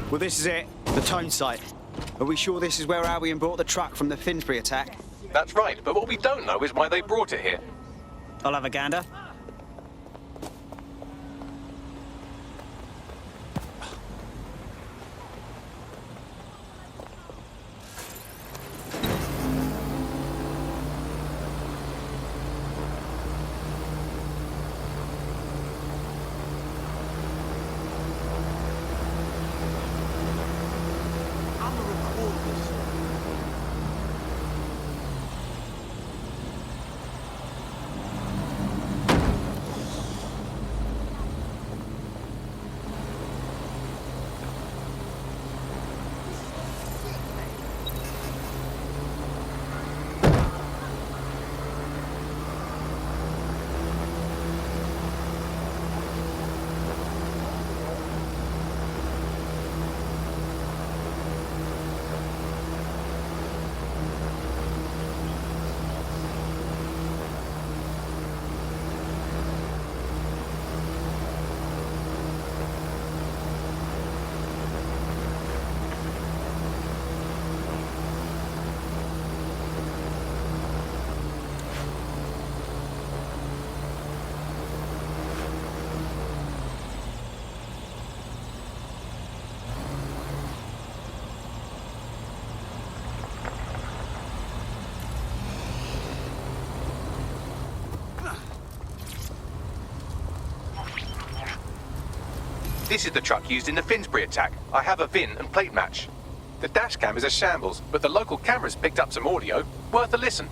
Well, this is it. The tone site. Are we sure this is where Albion brought the truck from the Finsbury attack? That's right, but what we don't know is why they brought it here. I'll have a gander. This is the truck used in the Finsbury attack. I have a VIN and plate match. The dash cam is a shambles, but the local cameras picked up some audio. Worth a listen.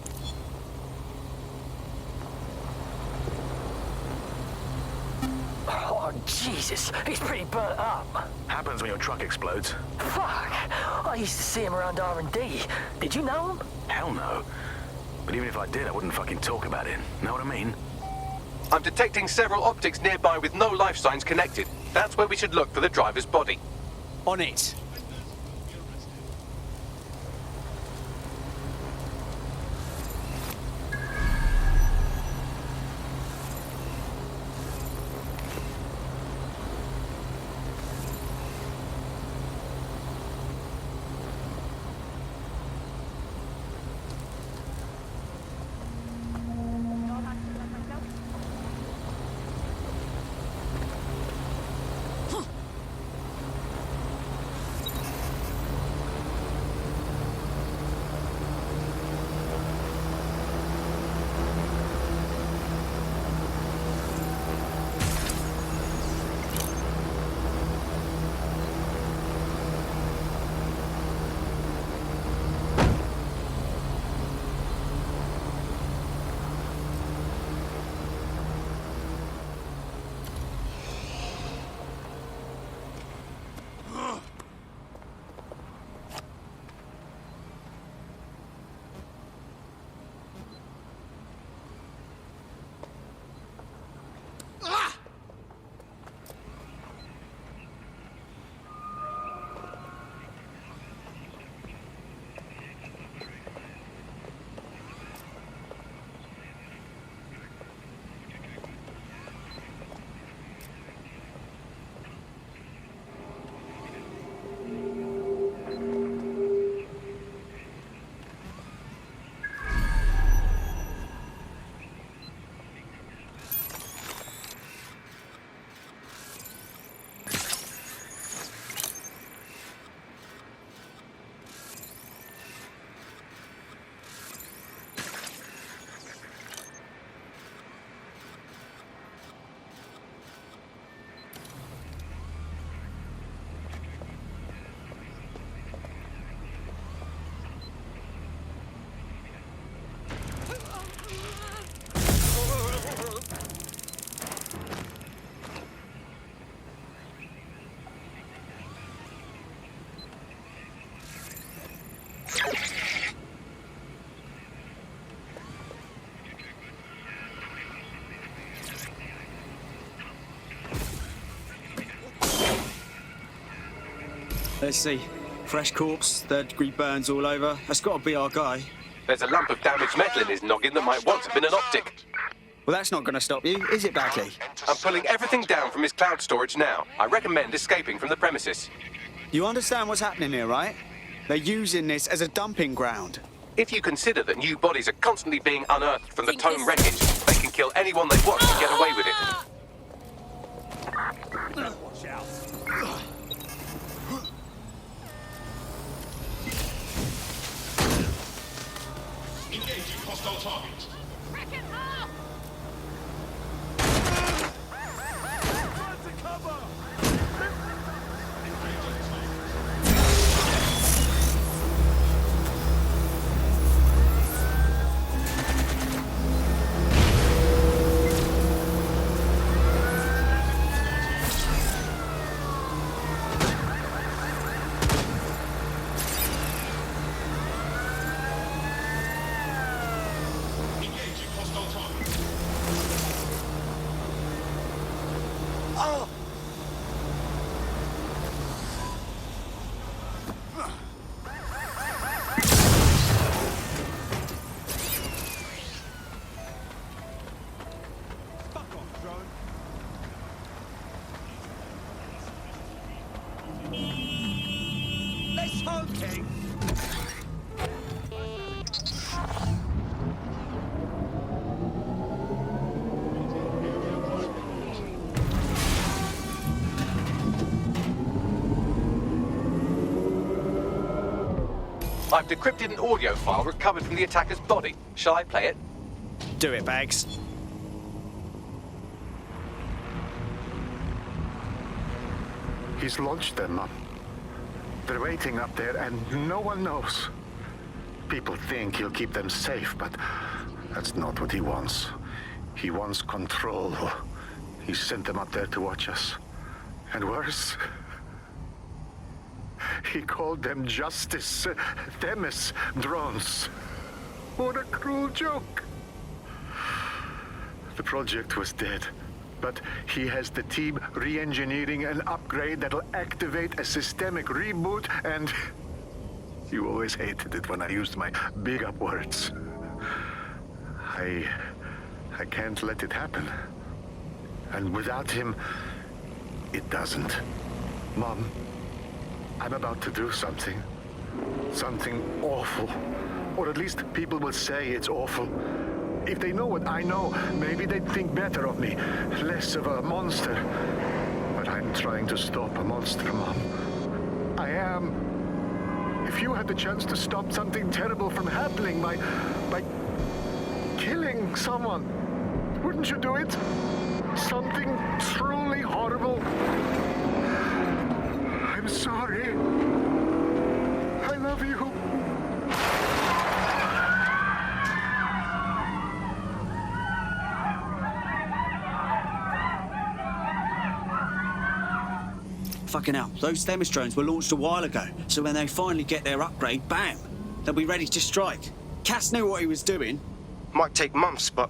Oh, Jesus, he's pretty burnt up. Happens when your truck explodes. Fuck, I used to see him around R&D. Did you know him? Hell no. But even if I did, I wouldn't fucking talk about it. Know what I mean? I'm detecting several optics nearby with no life signs connected. That's where we should look for the driver's body. On it. Let's see. Fresh corpse, third-degree burns all over. That's got to be our guy. There's a lump of damaged metal in his noggin that might once have been an optic. Well, that's not going to stop you, is it, Bagley? I'm pulling everything down from his cloud storage now. I recommend escaping from the premises. You understand what's happening here, right? They're using this as a dumping ground. If you consider that new bodies are constantly being unearthed from the Tome wreckage, they can kill anyone they want and get away with it. Watch out. Engaging hostile target. Wreck it up! Run to cover! Engaging hostile target. Oh! Fuck off, drone. Let's hope, King. I've decrypted an audio file recovered from the attacker's body. Shall I play it? Do it, Bags. He's launched them, Mum. They're waiting up there and no one knows. People think he'll keep them safe, but that's not what he wants. He wants control. He sent them up there to watch us. And worse, he called them Justice Themis drones. What a cruel joke. The project was dead, but he has the team re-engineering an upgrade that'll activate a systemic reboot, and you always hated it when I used my big up words. I can't let it happen. And without him, it doesn't. Mom, I'm about to do something. Something awful. Or at least people will say it's awful. If they know what I know, maybe they'd think better of me. Less of a monster. But I'm trying to stop a monster, Mom. I am. If you had the chance to stop something terrible from happening by killing someone, wouldn't you do it? Something truly horrible. I'm sorry. I love you. Fucking hell, those Themis drones were launched a while ago, so when they finally get their upgrade, bam, they'll be ready to strike. Cass knew what he was doing. Might take months, but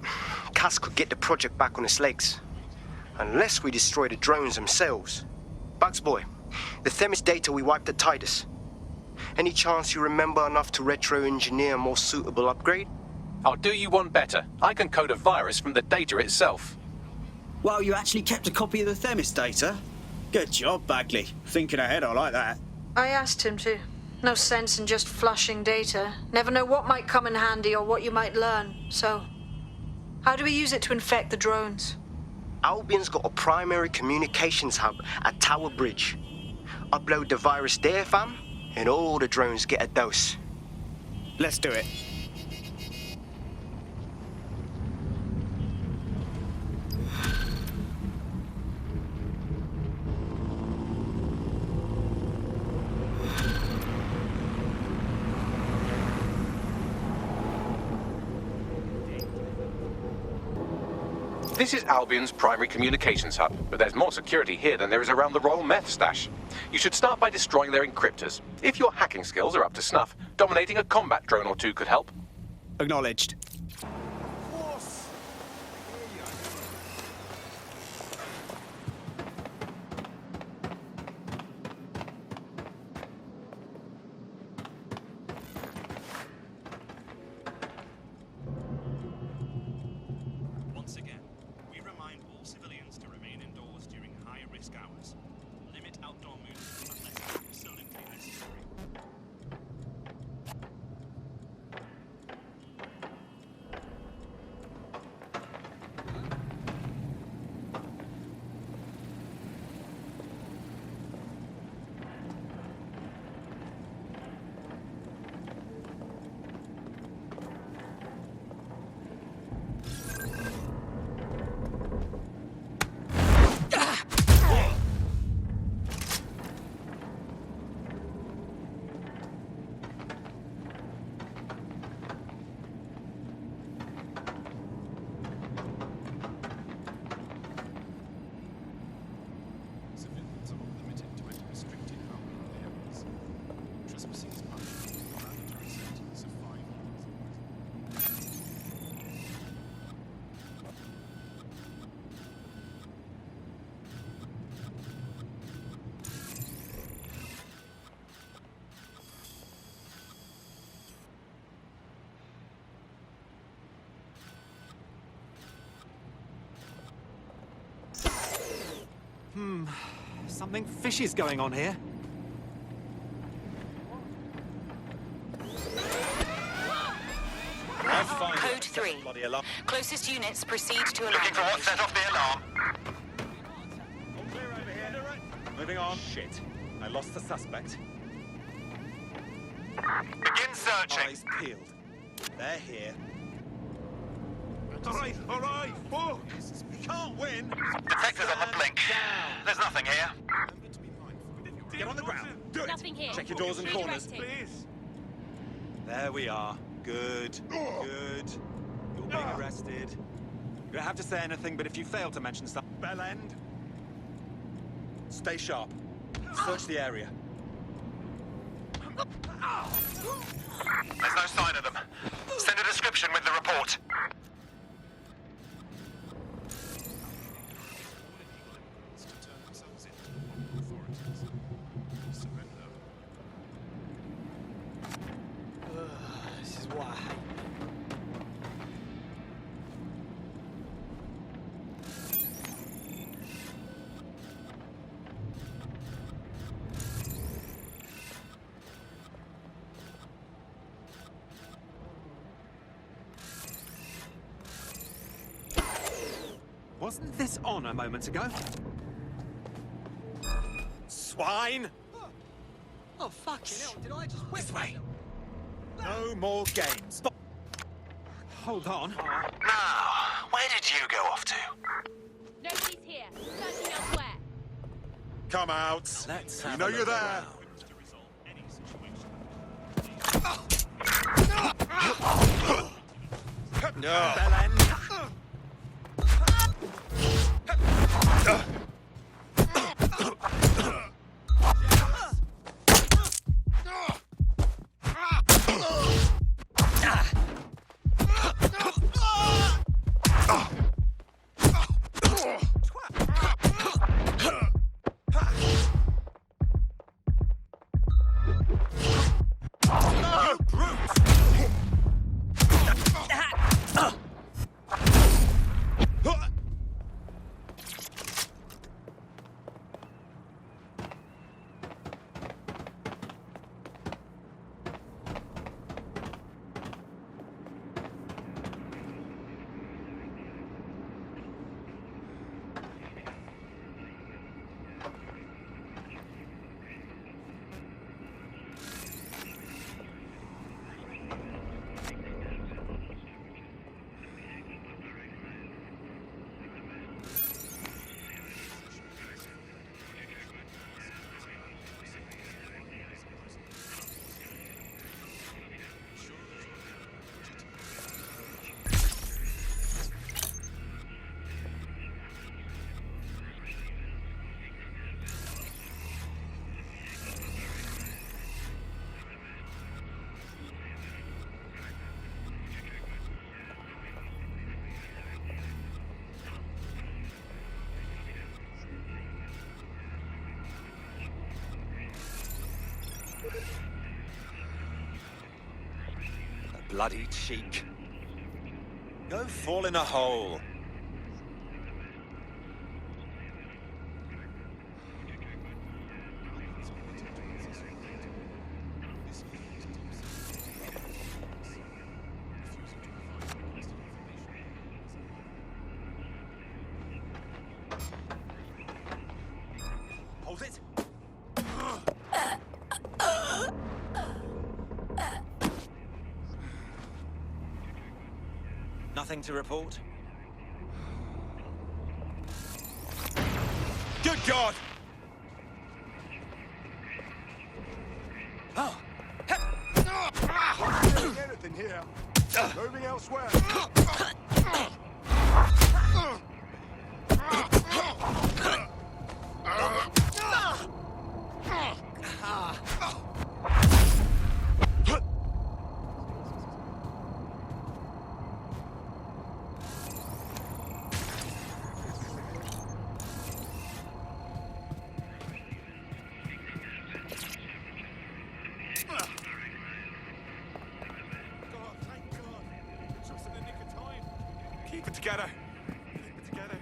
Cass could get the project back on its legs. Unless we destroy the drones themselves. Bugs boy, the Themis data we wiped at Titus. Any chance you remember enough to retro-engineer a more suitable upgrade? I'll do you one better. I can code a virus from the data itself. Well, you actually kept a copy of the Themis data? Good job, Bagley. Thinking ahead, I like that. I asked him to. No sense in just flushing data. Never know what might come in handy or what you might learn. So, how do we use it to infect the drones? Albion's got a primary communications hub at Tower Bridge. Upload the virus there, fam, and all the drones get a dose. Let's do it. This is Albion's primary communications hub, but there's more security here than there is around the Royal Meth stash. You should start by destroying their encryptors. If your hacking skills are up to snuff, dominating a combat drone or two could help. Acknowledged. Once again, we remind all civilians to remain indoors during high-risk hours. Limit outdoor movement unless facility. Something fishy's going on here. Code 3. Closest units proceed to alarm. Looking for what set off the alarm? Clear over here. Moving on. Shit. I lost the suspect. Begin searching. Eyes peeled. They're here. All right. Fuck. We can't win. Detectors on the blink. There's nothing here. Get on the ground. Do it. Nothing here. Check your doors and corners. Please. There we are. Good. Good. You're being arrested. You don't have to say anything, but if you fail to mention stuff, bell end. Stay sharp. Search the area. There's no sign of them. Send a description with the report. This is what I hate. Wasn't this on a moment ago? Swine! Oh, fucking hell, did I just whip This way. No more games. Hold on. Now, where did you go off to? Nobody's here. Searching elsewhere. Come out. Let's You have know a you're look there. around. No. Bell end. The bloody cheek. Go fall in a hole. Hold it. Nothing to report? Good God! Oh! Anything here. Moving elsewhere. Keep it together. Keep it together.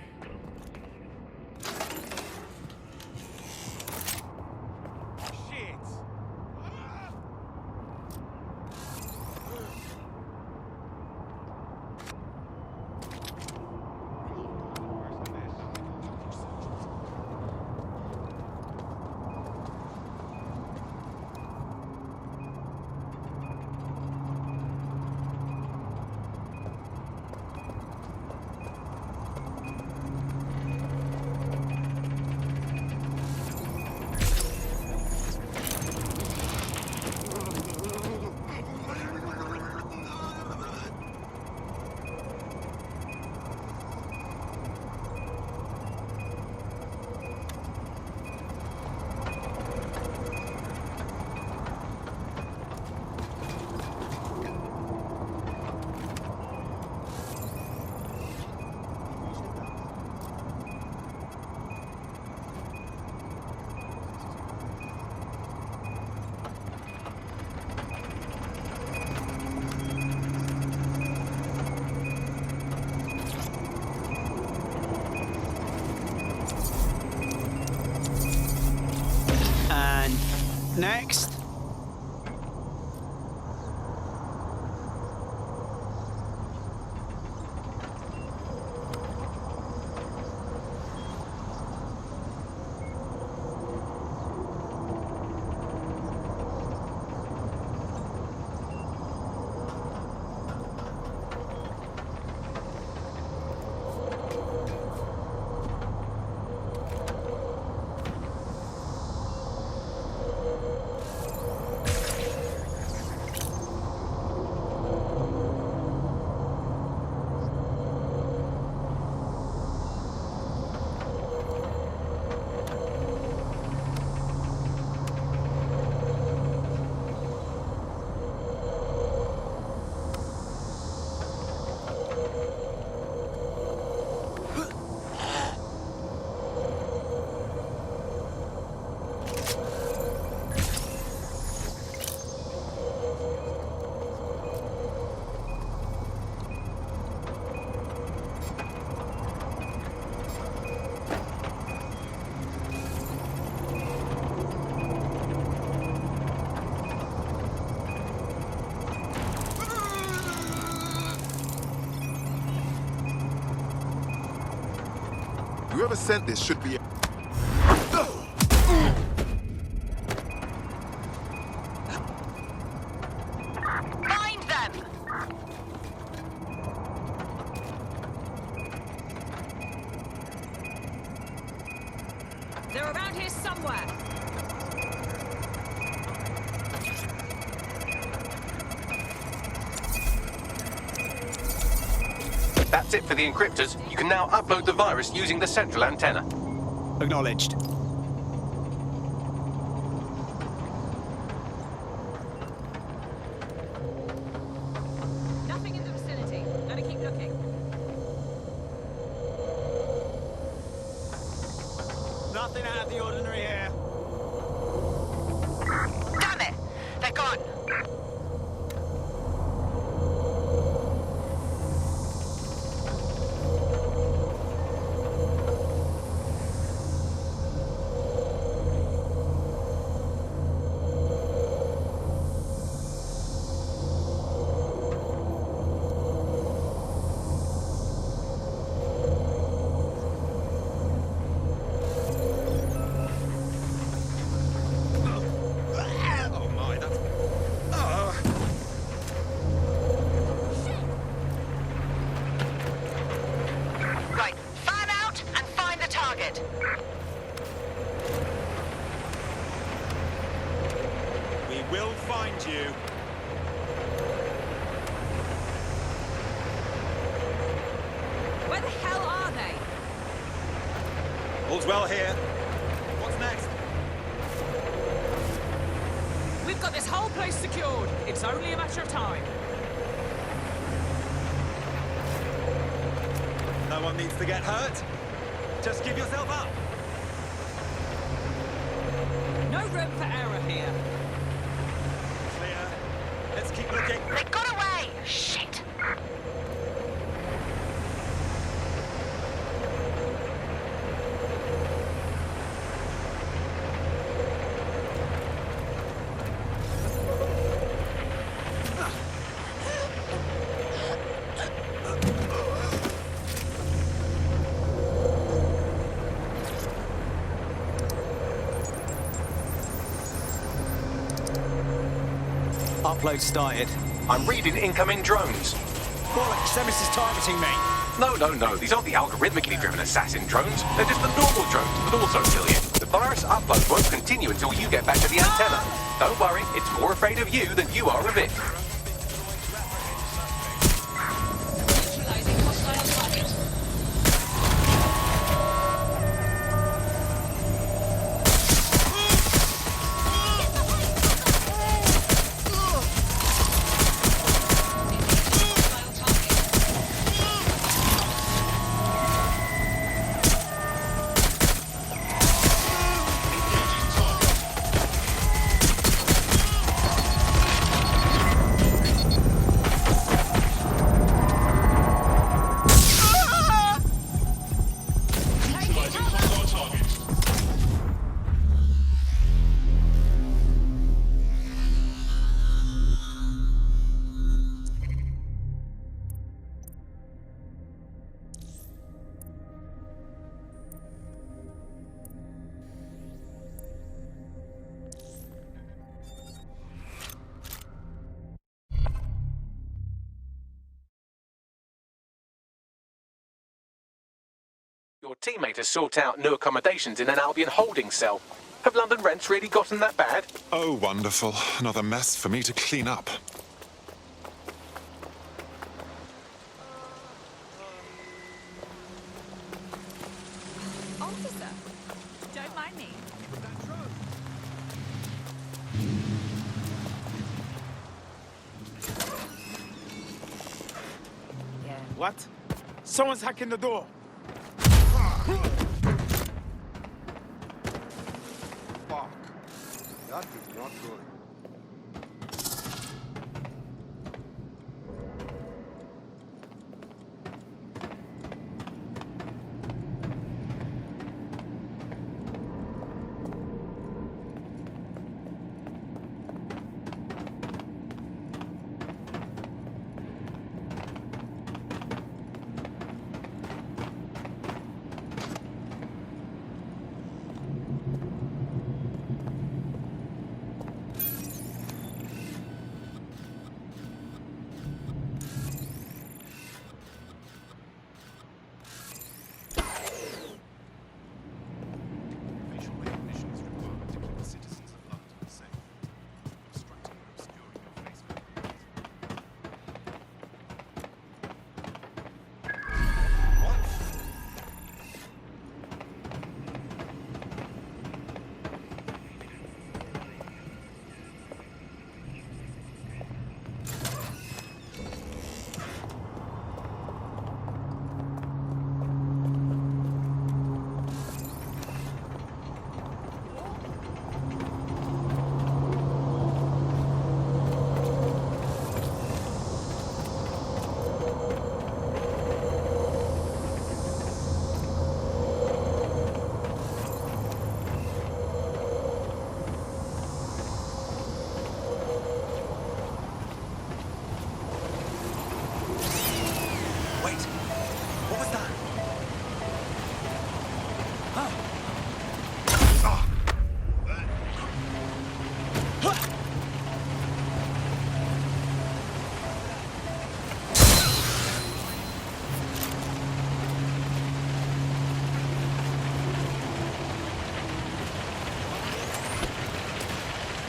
Next. Whoever sent this should be... Find them! They're around here somewhere. That's it for the encryptors. You can now upload the virus using the central antenna. Acknowledged. Nothing in the vicinity. Gotta keep looking. Nothing out of the ordinary here. Damn it! They're gone. Oh my, that's... Right, fan out and find the target. We will find you. Where the hell are they? All's well here. What's next? We've got this whole place secured. It's only a matter of time. No one needs to get hurt. Just give yourself up. No room for error here. Clear. Let's keep looking. They got away! Shit! Upload started. I'm reading incoming drones. Bollocks, Semis is targeting me. No. These aren't the algorithmically driven assassin drones. They're just the normal drones that also kill you. The virus upload won't continue until you get back to the antenna. Don't worry, it's more afraid of you than you are of it. Your teammate has sought out new accommodations in an Albion holding cell. Have London rents really gotten that bad? Oh, wonderful. Another mess for me to clean up. Officer, don't mind me. What? Someone's hacking the door. Fuck. That is not good.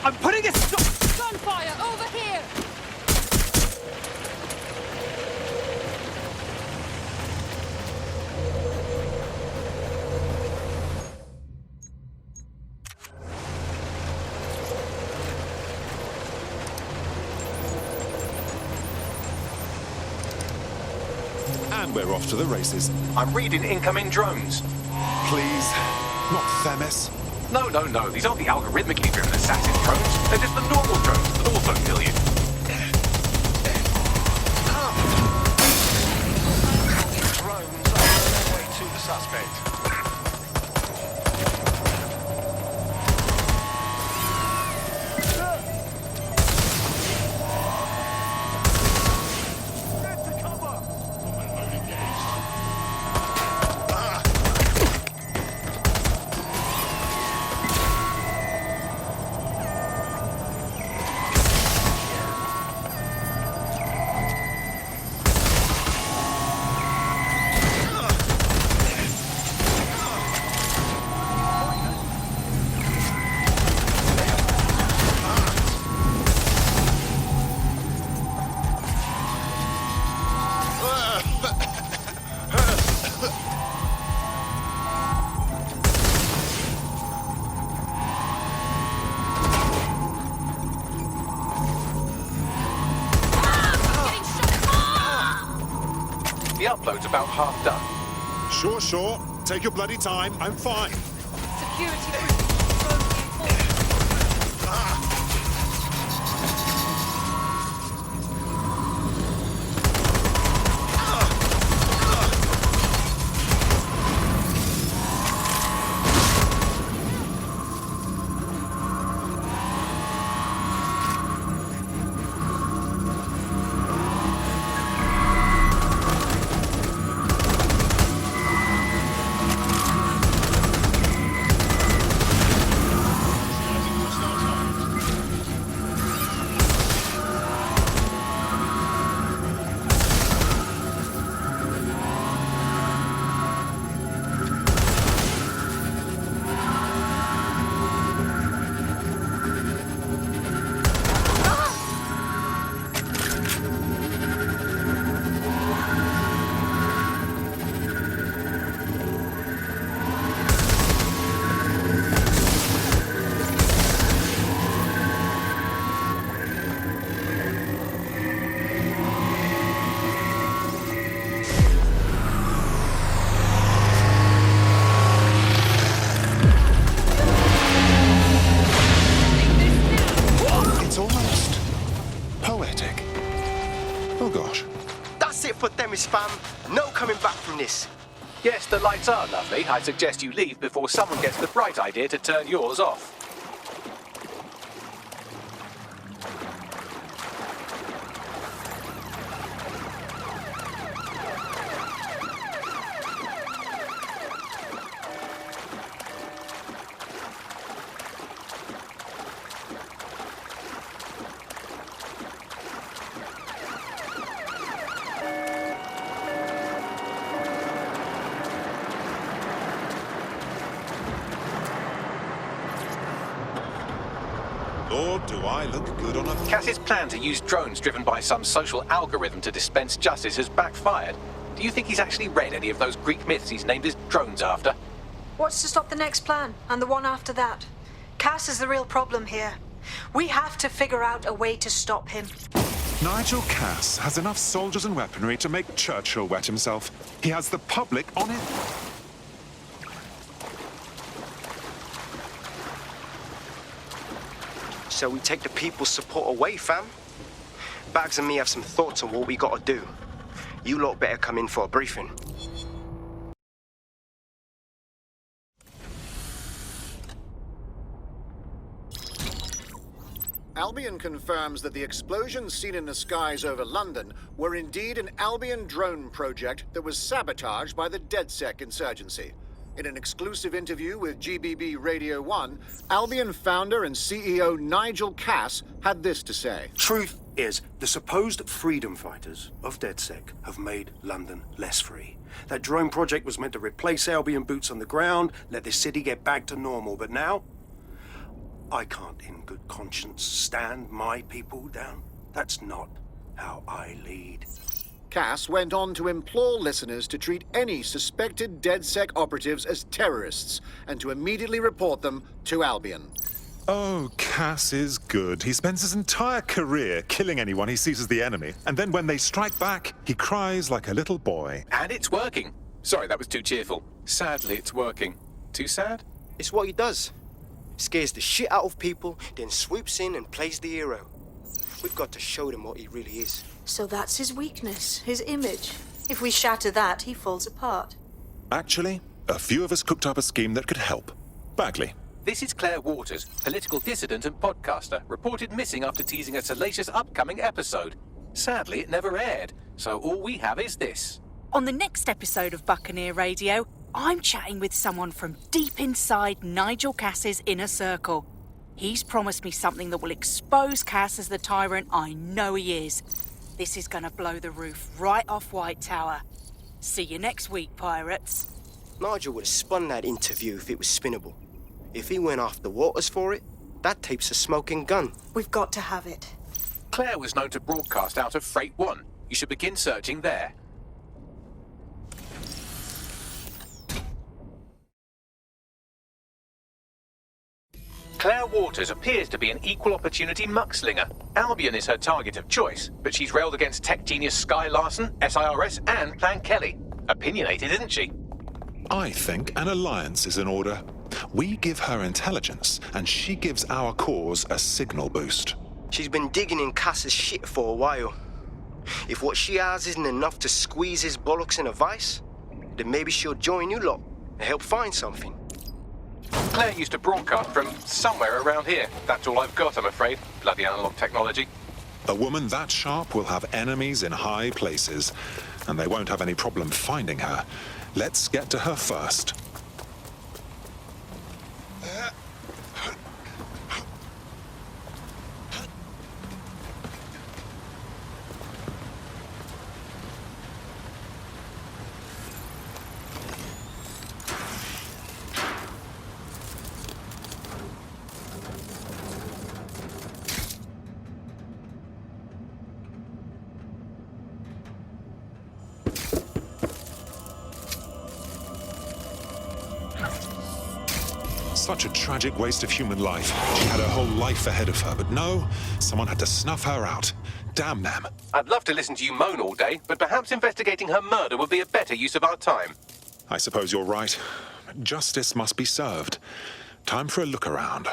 I'm putting a stop! Gunfire over here! And we're off to the races. I'm reading incoming drones. Please, not Themis. No. These aren't the algorithmically driven assassin drones. They're just the normal drones that also kill you. Drones are on their way to the suspect. The upload's about half done. Sure. Take your bloody time. I'm fine. Security. promise, fam. No coming back from this. Yes, the lights are lovely. I suggest you leave before someone gets the bright idea to turn yours off. Lord, do I look good on a... Cass's plan to use drones driven by some social algorithm to dispense justice has backfired. Do you think he's actually read any of those Greek myths he's named his drones after? What's to stop the next plan, and the one after that? Cass is the real problem here. We have to figure out a way to stop him. Nigel Cass has enough soldiers and weaponry to make Churchill wet himself. He has the public on it. So we take the people's support away, fam. Bags and me have some thoughts on what we gotta do. You lot better come in for a briefing. Albion confirms that the explosions seen in the skies over London were indeed an Albion drone project that was sabotaged by the DedSec insurgency. In an exclusive interview with GBB Radio 1, Albion founder and CEO Nigel Cass had this to say. Truth is, the supposed freedom fighters of DedSec have made London less free. That drone project was meant to replace Albion boots on the ground, let the city get back to normal, but now I can't in good conscience stand my people down. That's not how I lead. Cass went on to implore listeners to treat any suspected DedSec operatives as terrorists and to immediately report them to Albion. Oh, Cass is good. He spends his entire career killing anyone he sees as the enemy, and then when they strike back, he cries like a little boy. And it's working. Sorry, that was too cheerful. Sadly, it's working. Too sad? It's what he does. Scares the shit out of people, then swoops in and plays the hero. We've got to show them what he really is. So that's his weakness, his image. If we shatter that, he falls apart. Actually, a few of us cooked up a scheme that could help. Bagley. This is Claire Waters, political dissident and podcaster, reported missing after teasing a salacious upcoming episode. Sadly, it never aired, so all we have is this. On the next episode of Buccaneer Radio, I'm chatting with someone from deep inside Nigel Cass's inner circle. He's promised me something that will expose Cass as the tyrant I know he is. This is gonna blow the roof right off White Tower. See you next week, pirates. Nigel would have spun that interview if it was spinnable. If he went after Waters for it, that tape's a smoking gun. We've got to have it. Claire was known to broadcast out of Freight 1. You should begin searching there. Claire Waters appears to be an equal opportunity muckslinger. Albion is her target of choice, but she's railed against tech genius Sky Larson, SIRS, and Plan Kelly. Opinionated, isn't she? I think an alliance is in order. We give her intelligence, and she gives our cause a signal boost. She's been digging in Cass's shit for a while. If what she has isn't enough to squeeze his bollocks in a vice, then maybe she'll join you lot and help find something. Claire used to broadcast from somewhere around here. That's all I've got, I'm afraid. Bloody analog technology. A woman that sharp will have enemies in high places, and they won't have any problem finding her. Let's get to her first. Such a tragic waste of human life. She had her whole life ahead of her, but no, someone had to snuff her out. Damn them. I'd love to listen to you moan all day, but perhaps investigating her murder would be a better use of our time. I suppose you're right. Justice must be served. Time for a look around.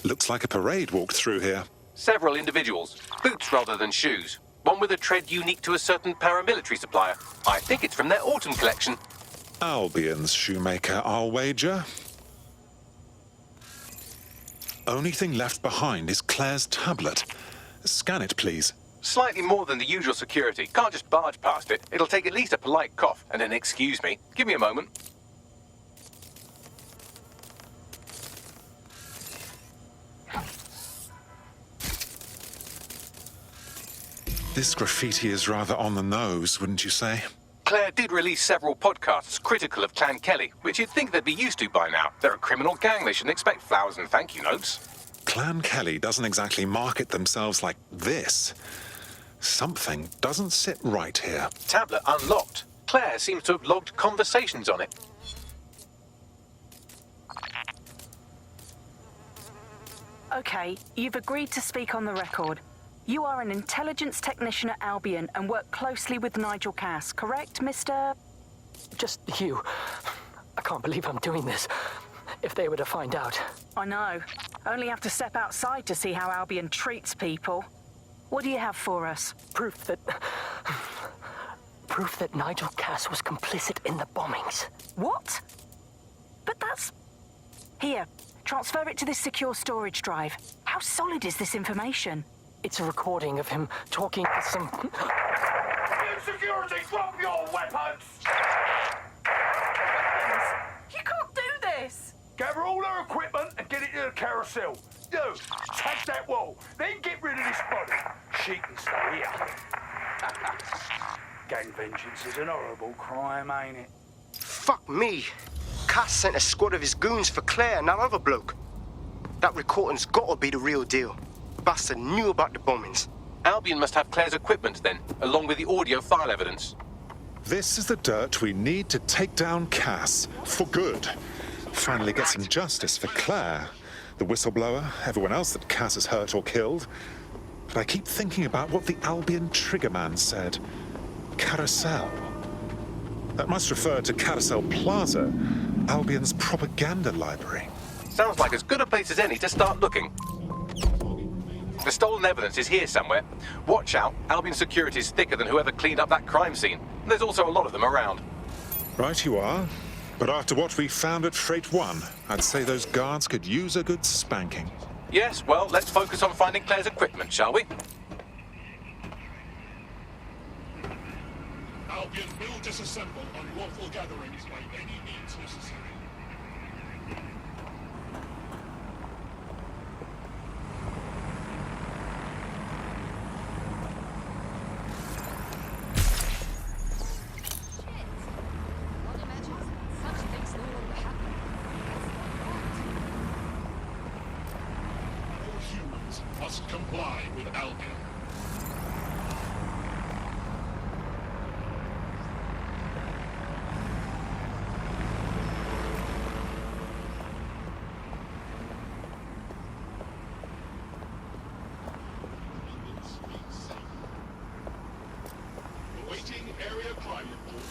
Looks like a parade walked through here. Several individuals, boots rather than shoes. One with a tread unique to a certain paramilitary supplier. I think it's from their autumn collection. Albion's shoemaker, I'll wager. Only thing left behind is Claire's tablet. Scan it, please. Slightly more than the usual security. Can't just barge past it. It'll take at least a polite cough and an excuse me. Give me a moment. This graffiti is rather on the nose, wouldn't you say? Claire did release several podcasts critical of Clan Kelly, which you'd think they'd be used to by now. They're a criminal gang. They shouldn't expect flowers and thank you notes. Clan Kelly doesn't exactly market themselves like this. Something doesn't sit right here. Tablet unlocked. Claire seems to have logged conversations on it. Okay, you've agreed to speak on the record. You are an intelligence technician at Albion and work closely with Nigel Cass, correct, Mr...? Just you. I can't believe I'm doing this. If they were to find out. I know. Only have to step outside to see how Albion treats people. What do you have for us? Proof that Nigel Cass was complicit in the bombings. What? But that's... Here, transfer it to this secure storage drive. How solid is this information? It's a recording of him talking to some... Security, drop your weapons! You can't do this! Gather all our equipment and get it to the carousel. You, tag that wall, then get rid of this body. She can stay here. Gang vengeance is an horrible crime, ain't it? Fuck me. Cass sent a squad of his goons for Claire and that other bloke. That recording's gotta be the real deal. Bastard knew about the bombings. Albion must have Claire's equipment then, along with the audio file evidence. This is the dirt we need to take down Cass, for good. Finally get some justice for Claire, the whistleblower, everyone else that Cass has hurt or killed. But I keep thinking about what the Albion triggerman said. Carousel. That must refer to Carousel Plaza, Albion's propaganda library. Sounds like as good a place as any to start looking. The stolen evidence is here somewhere. Watch out, Albion security is thicker than whoever cleaned up that crime scene. There's also a lot of them around. Right you are. But after what we found at Freight 1, I'd say those guards could use a good spanking. Yes, well, let's focus on finding Claire's equipment, shall we? Albion will disassemble unlawful gatherings by any means necessary. Must comply with Albion. Awaiting area crime report.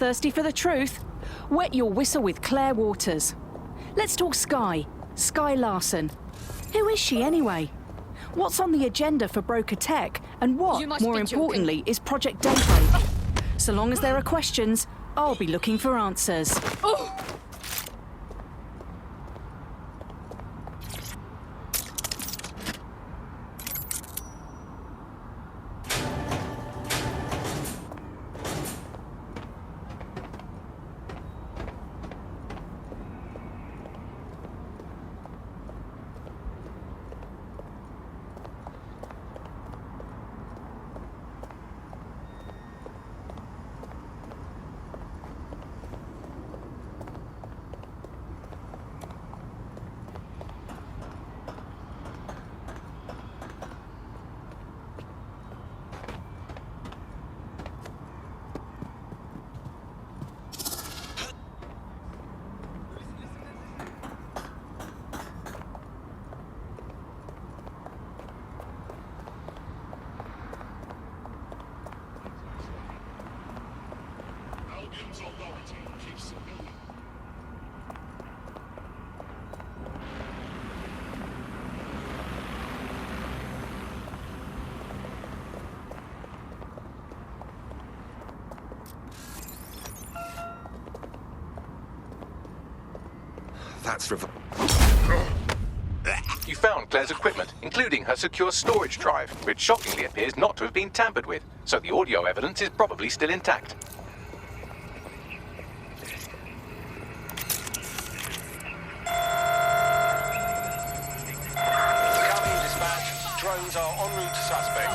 thirsty for the truth? Wet your whistle with Claire Waters. Let's talk Sky. Sky Larson. Who is she anyway? What's on the agenda for Broker Tech? And what, more importantly, is Project Daybreak? So long as there are questions, I'll be looking for answers. Oh! Albion's authority keeps civilian. That's You found Claire's equipment, including her secure storage drive, which shockingly appears not to have been tampered with, so the audio evidence is probably still intact. Copy, dispatch. Drones are en route to suspect.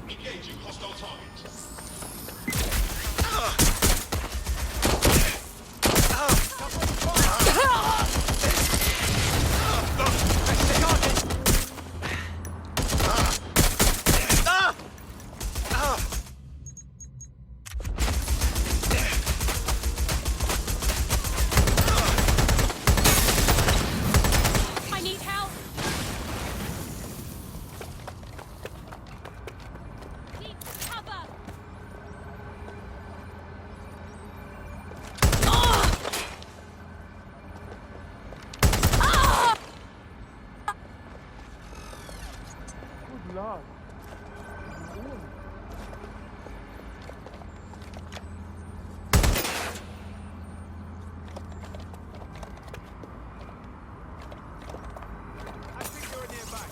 Engaging hostile target. I need help. Need cover. Good lord. I think you're nearby.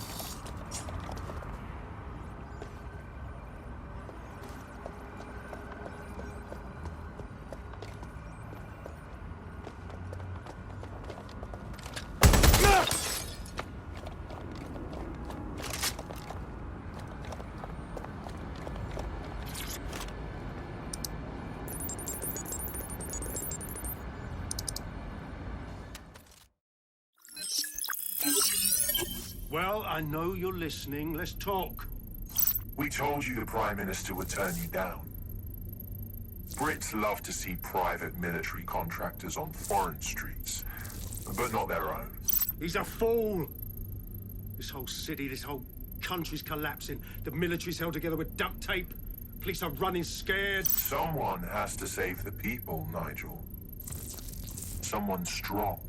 Well, I know you're listening. Let's talk. We told you the Prime Minister would turn you down. Brits love to see private military contractors on foreign streets, but not their own. He's a fool! This whole city, this whole country's collapsing. The military's held together with duct tape. Police are running scared. Someone has to save the people, Nigel. Someone strong.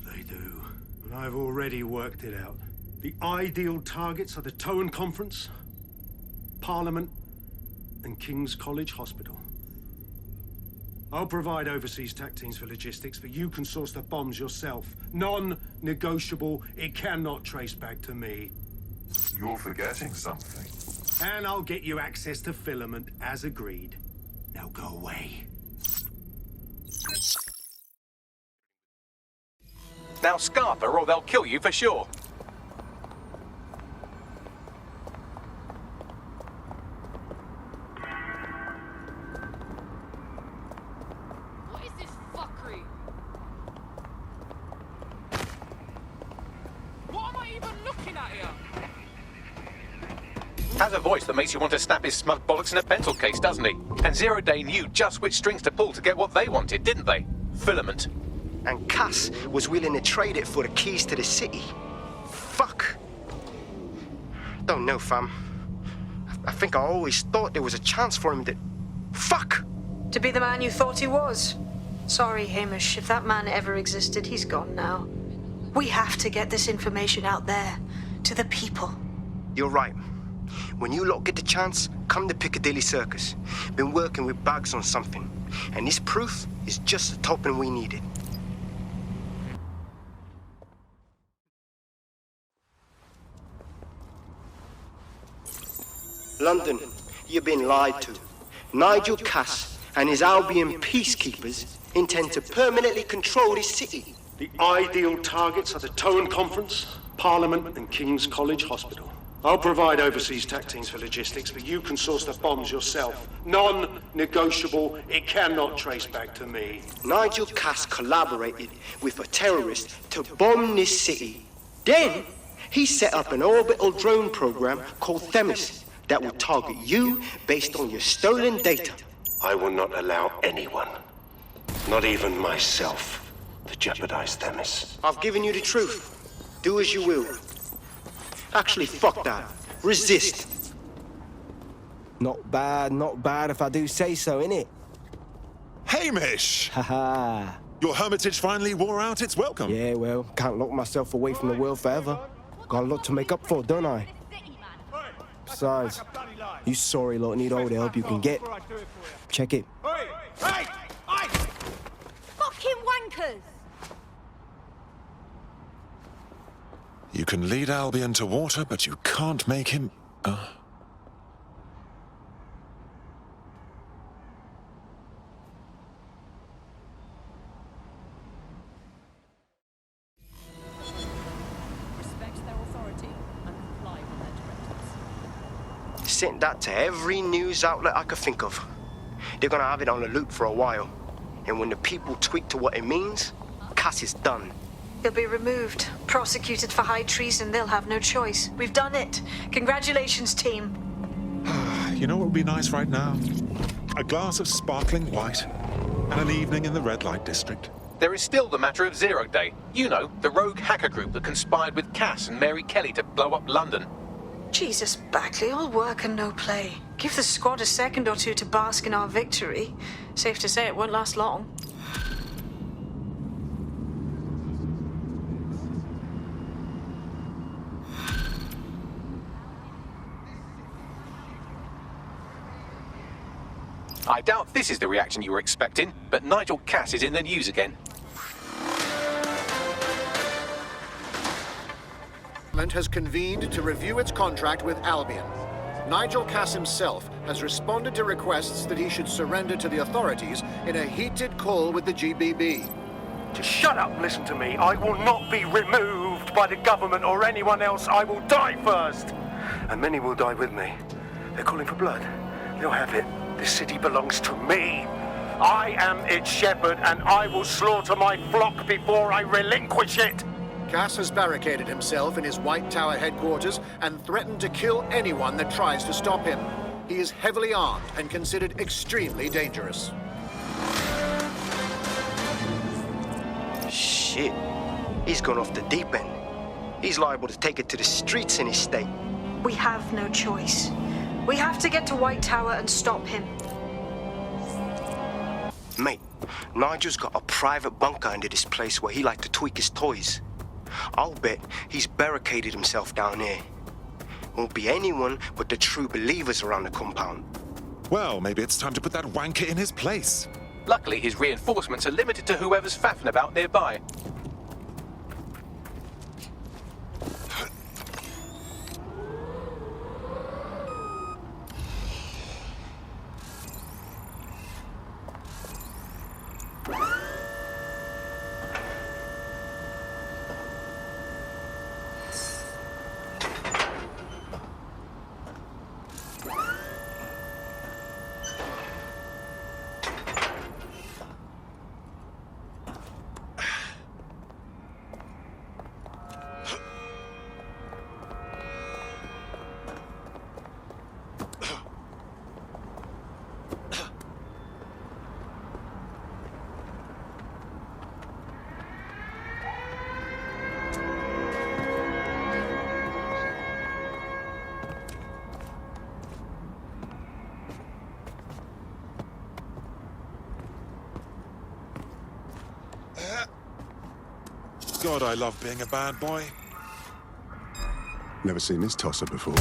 They do. And I've already worked it out. The ideal targets are the Towan Conference, Parliament, and King's College Hospital. I'll provide overseas tac teams for logistics, but you can source the bombs yourself. Non-negotiable. It cannot trace back to me. You're forgetting something. And I'll get you access to filament, as agreed. Now go away. Now scarper or they'll kill you for sure. What is this fuckery? What am I even looking at here? Has a voice that makes you want to snap his smug bollocks in a pencil case, doesn't he? And Zero Day knew just which strings to pull to get what they wanted, didn't they? Filament. And Cass was willing to trade it for the keys to the city. Fuck. Don't know, fam. I think I always thought there was a chance for him to... Fuck! To be the man you thought he was. Sorry, Hamish. If that man ever existed, he's gone now. We have to get this information out there, to the people. You're right. When you lot get the chance, come to Piccadilly Circus. Been working with Bags on something. And this proof is just the topping we needed. London, you've been lied to. Nigel Cass and his Albion peacekeepers intend to permanently control this city. The ideal targets are the Towan Conference, Parliament, and King's College Hospital. I'll provide overseas tac teams for logistics, but you can source the bombs yourself. Non-negotiable. It cannot trace back to me. Nigel Cass collaborated with a terrorist to bomb this city. Then, he set up an orbital drone program called Themis that will target you based on your stolen data. I will not allow anyone, not even myself, to jeopardize Themis. I've given you the truth. Do as you will. Actually, fuck that. Resist. Not bad if I do say so, innit? Hamish! Haha. Your hermitage finally wore out its welcome. Yeah, well, can't lock myself away from the world forever. Got a lot to make up for, don't I? Besides, you sorry lot need all the help you can get. Check it. Hey! Fucking wankers! You can lead Albion to water, but you can't make him... Respect their authority and comply with their directives. Sent that to every news outlet I could think of. They're gonna have it on the loop for a while. And when the people tweak to what it means, Cass is done. He'll be removed, prosecuted for high treason. They'll have no choice. We've done it. Congratulations, team. You know what would be nice right now? A glass of sparkling white and an evening in the red light district. There is still the matter of Zero Day. You know, the rogue hacker group that conspired with Cass and Mary Kelly to blow up London. Jesus, Bagley, all work and no play. Give the squad a second or two to bask in our victory. Safe to say it won't last long. I doubt this is the reaction you were expecting, but Nigel Cass is in the news again. Has convened to review its contract with Albion. Nigel Cass himself has responded to requests that he should surrender to the authorities in a heated call with the GBB. Just shut up and listen to me. I will not be removed by the government or anyone else. I will die first. And many will die with me. They're calling for blood. They'll have it. This city belongs to me. I am its shepherd, and I will slaughter my flock before I relinquish it. Cass has barricaded himself in his White Tower headquarters and threatened to kill anyone that tries to stop him. He is heavily armed and considered extremely dangerous. Shit. He's gone off the deep end. He's liable to take it to the streets in his state. We have no choice. We have to get to White Tower and stop him. Mate, Nigel's got a private bunker under this place where he likes to tweak his toys. I'll bet he's barricaded himself down here. Won't be anyone but the true believers around the compound. Well, maybe it's time to put that wanker in his place. Luckily, his reinforcements are limited to whoever's faffing about nearby. God, I love being a bad boy. Never seen this tosser before.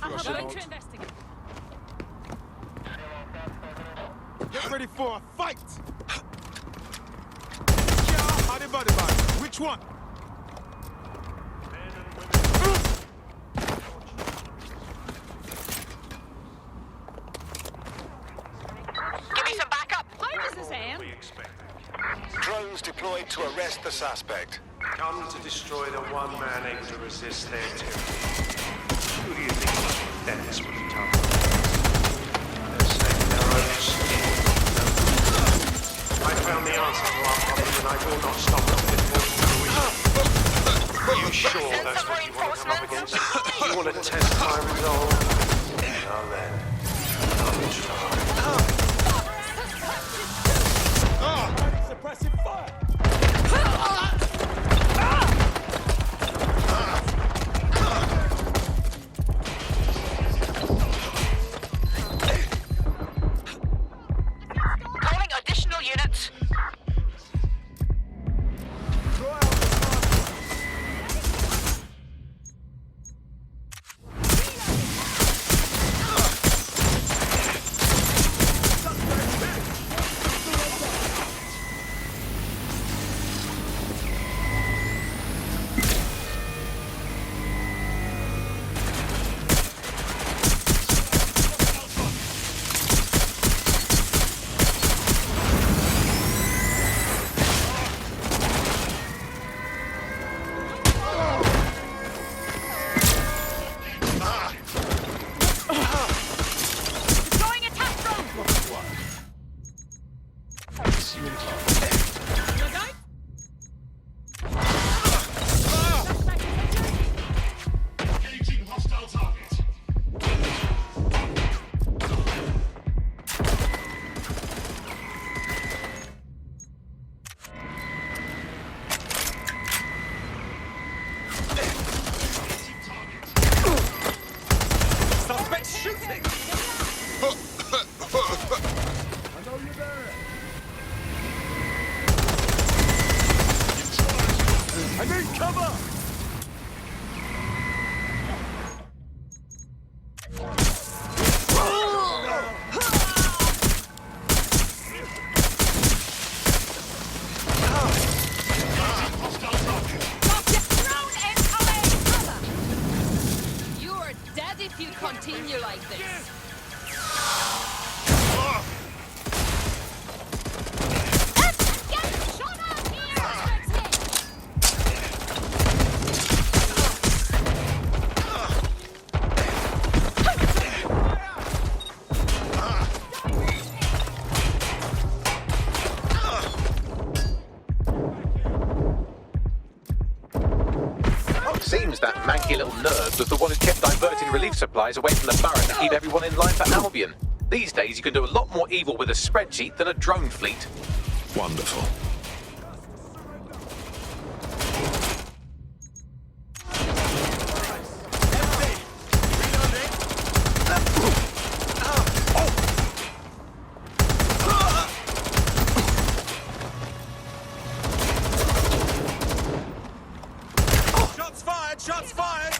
I'm going to investigate. Get ready for a fight! Yeah, anybody, which one? Give me some backup. Hi, Mrs. Ann. Drones deployed to arrest the suspect. Come to destroy the one man able to resist their tyranny. Who do you think Dennis would have done? They're saving their own skin. I found the answer to our problem, and I will not stop until it falls to fruition. Are you sure that's what you want to come up against? You want to test my resolve? Now then, I'll try. Suppressive fire! Calling additional units. I need cover! Drone incoming! if you continue like this. Seems that manky little nerd was the one who kept diverting relief supplies away from the Baron to keep everyone in line for Albion. These days you can do a lot more evil with a spreadsheet than a drone fleet. Wonderful. Shots fired!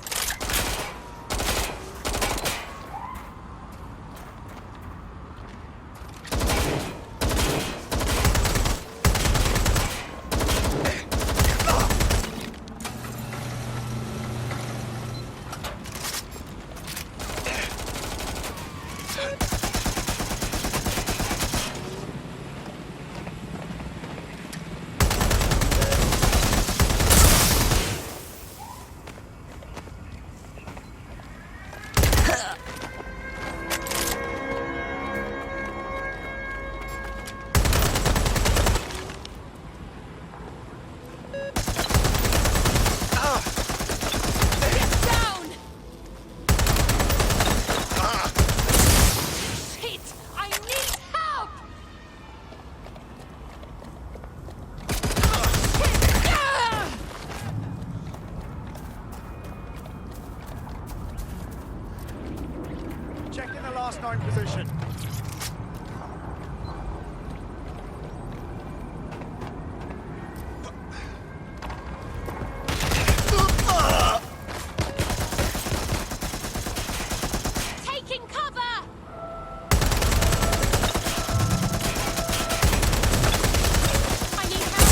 Checking the last known position. Taking cover! I need help!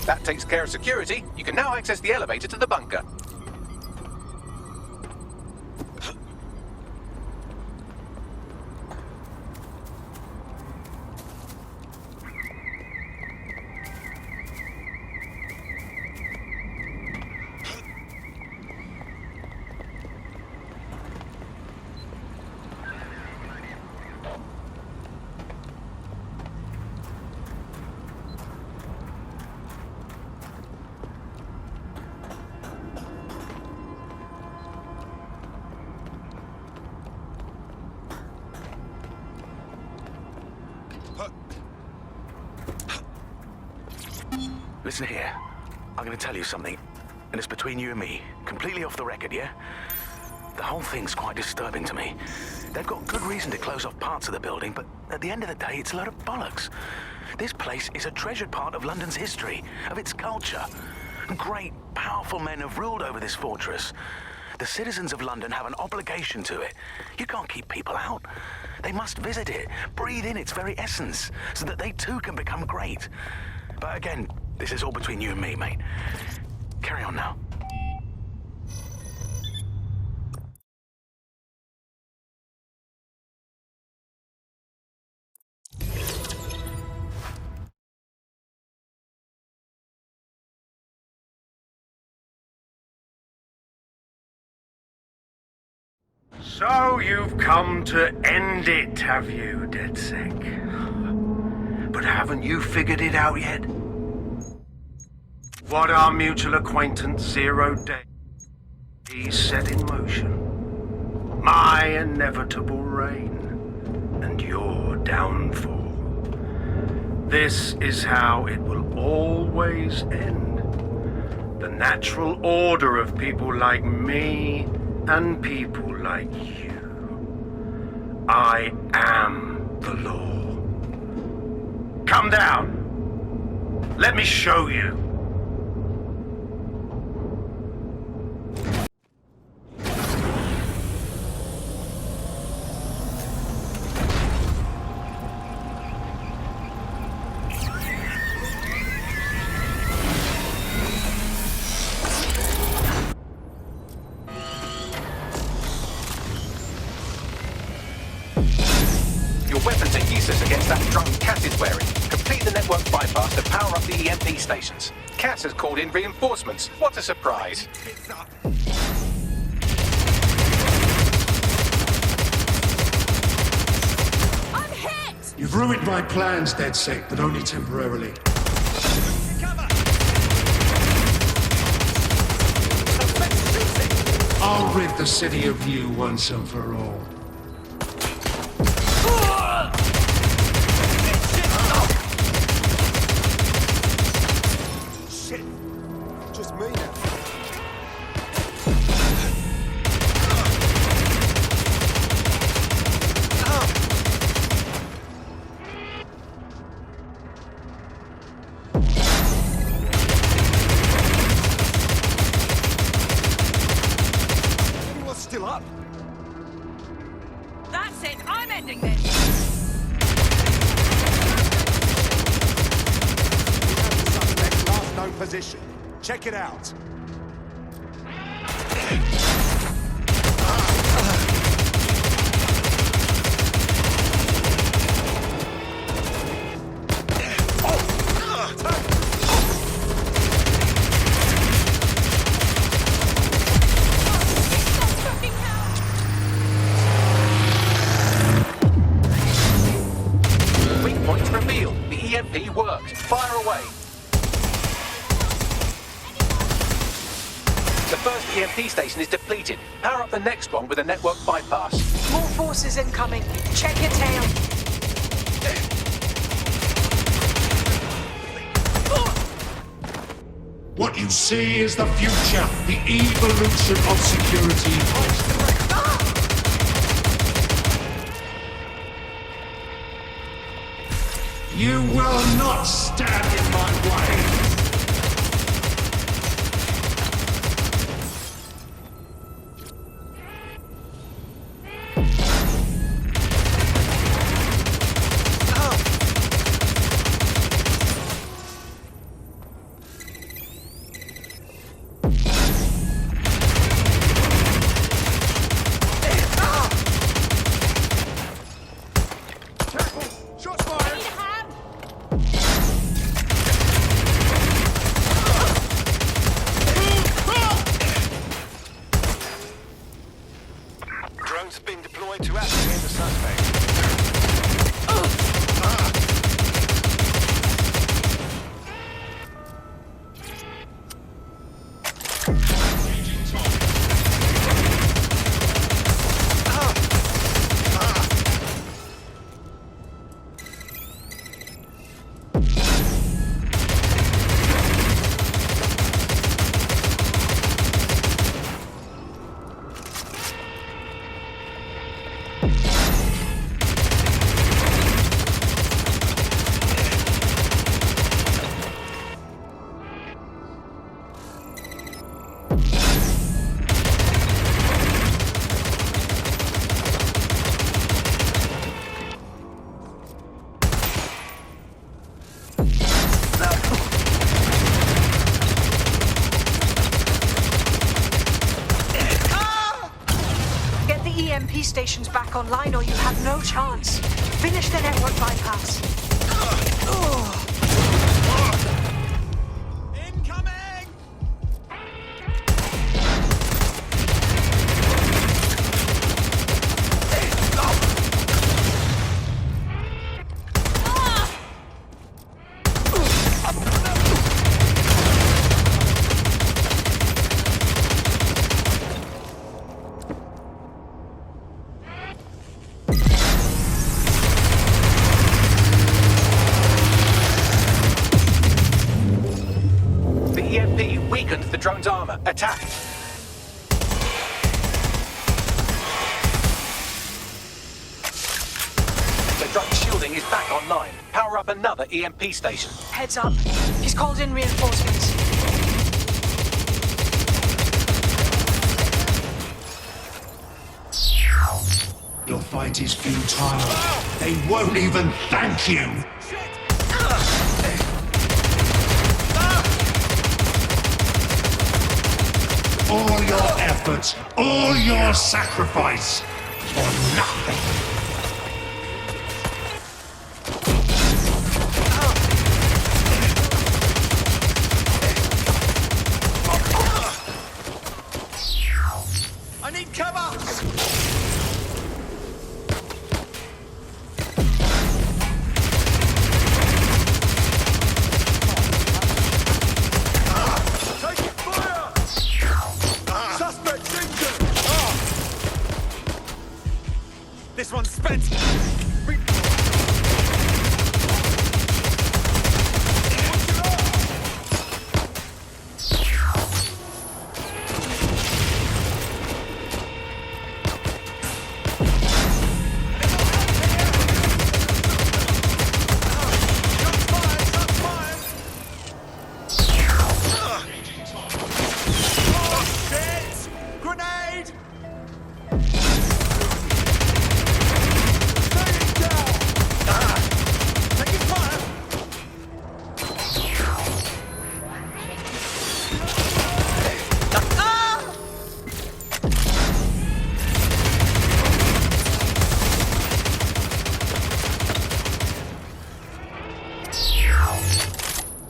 That takes care of security. You can now access the elevator to the bunker. Listen here. I'm gonna tell you something, and it's between you and me. Completely off the record, yeah? The whole thing's quite disturbing to me. They've got good reason to close off parts of the building, but at the end of the day, it's a load of bollocks. This place is a treasured part of London's history, of its culture. Great, powerful men have ruled over this fortress. The citizens of London have an obligation to it. You can't keep people out. They must visit it, breathe in its very essence, so that they too can become great. But again, this is all between you and me, mate. Carry on now. So you've come to end it, have you, DedSec? But haven't you figured it out yet? What our mutual acquaintance 0 Day set in motion? My inevitable reign and your downfall. This is how it will always end. The natural order of people like me and people like you. I am the law. Come down. Let me show you. Weapons are useless against that drone Cass is wearing. Complete the network bypass to power up the EMP stations. Cass has called in reinforcements. What a surprise. I'm hit! You've ruined my plans, DedSec, but only temporarily. I'll rid the city of you once and for all. Just me now. Anyone's still up? That's it. I'm ending this. Suspect's last known position. Check it out. Weak points revealed. The EMP worked. Fire away. The first EMP station is depleted. Power up the next one with a network bypass. More forces incoming. Check your tail. What you see is the future, the evolution of security. You will not stand in my way. Shots fired! Drones have been deployed to apprehend the suspect. the EMP stations back online or you have no chance. Finish the network bypass. Incoming! The EMP weakened the drone's armor. Attack! The drone's shielding is back online. Power up another EMP station. Heads up. He's called in reinforcements. Your fight is futile. They won't even thank you. All your efforts, all your sacrifice, for nothing. I need cover! Taking fire! Suspect's injured! This one's spent! Grenade!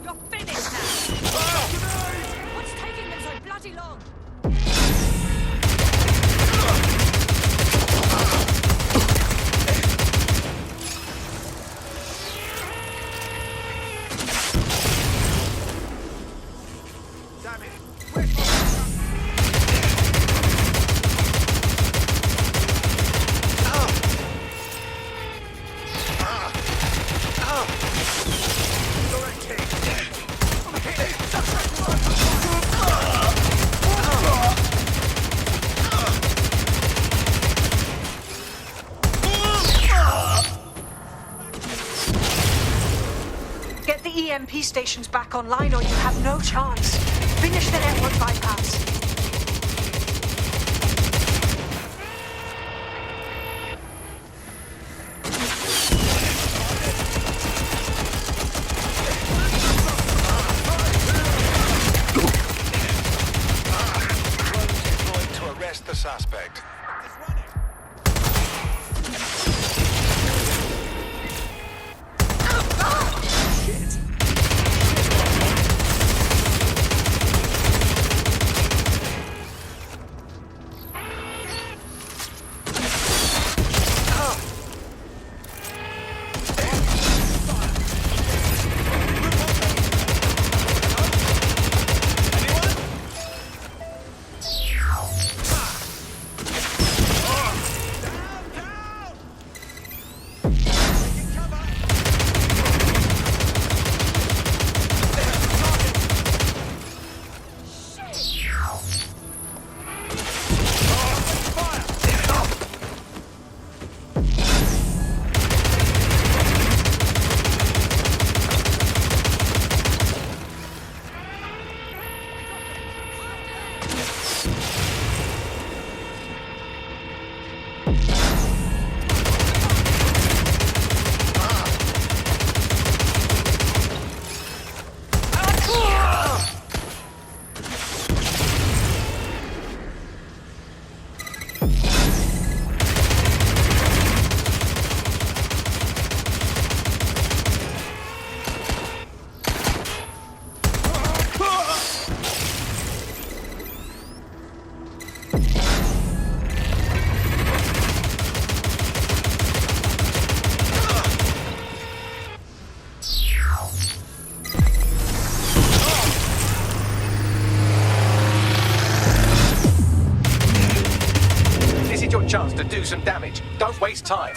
You're finished now! What's taking them so bloody long? Get the EMP stations back online or you have no chance. Finish the network bypass. Deployed to arrest the suspect. Here's your chance to do some damage. Don't waste time.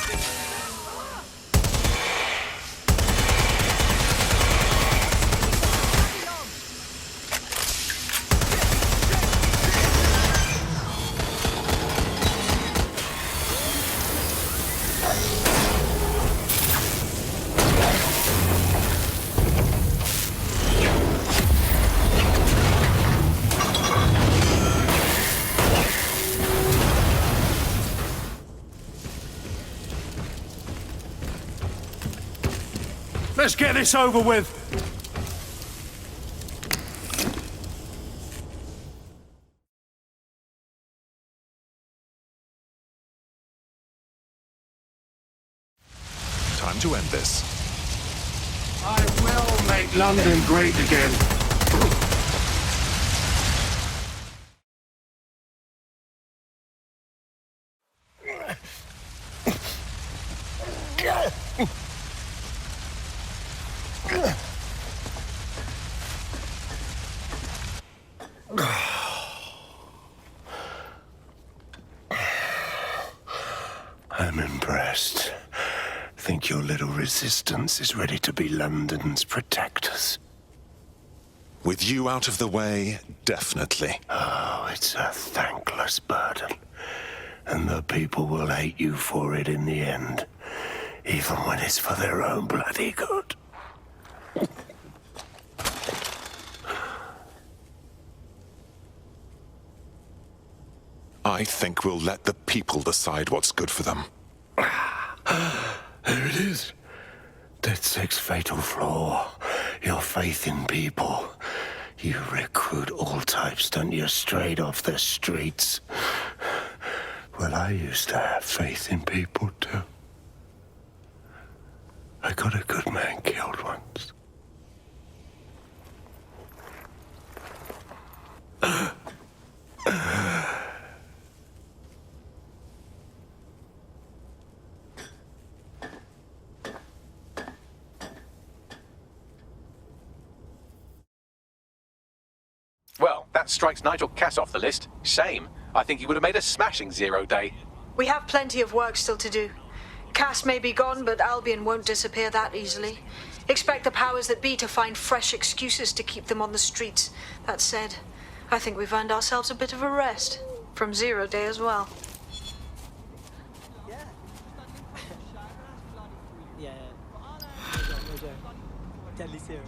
Let's get this over with. Time to end this. I will make London great again. I'm impressed. Think your little resistance is ready to be London's protectors? With you out of the way, definitely. Oh, it's a thankless burden. And the people will hate you for it in the end. Even when it's for their own bloody good. I think we'll let the people decide what's good for them. There it is. DedSec's fatal flaw. Your faith in people. You recruit all types, don't you, straight off the streets. Well, I used to have faith in people, too. I got a good man killed once. Well, that strikes Nigel Cass off the list. Shame. I think he would have made a smashing 0 day. We have plenty of work still to do. Cass may be gone, but Albion won't disappear that easily. Expect the powers that be to find fresh excuses to keep them on the streets. That said, I think we've earned ourselves a bit of a rest. From 0 day as well. Yeah. Deadly serious.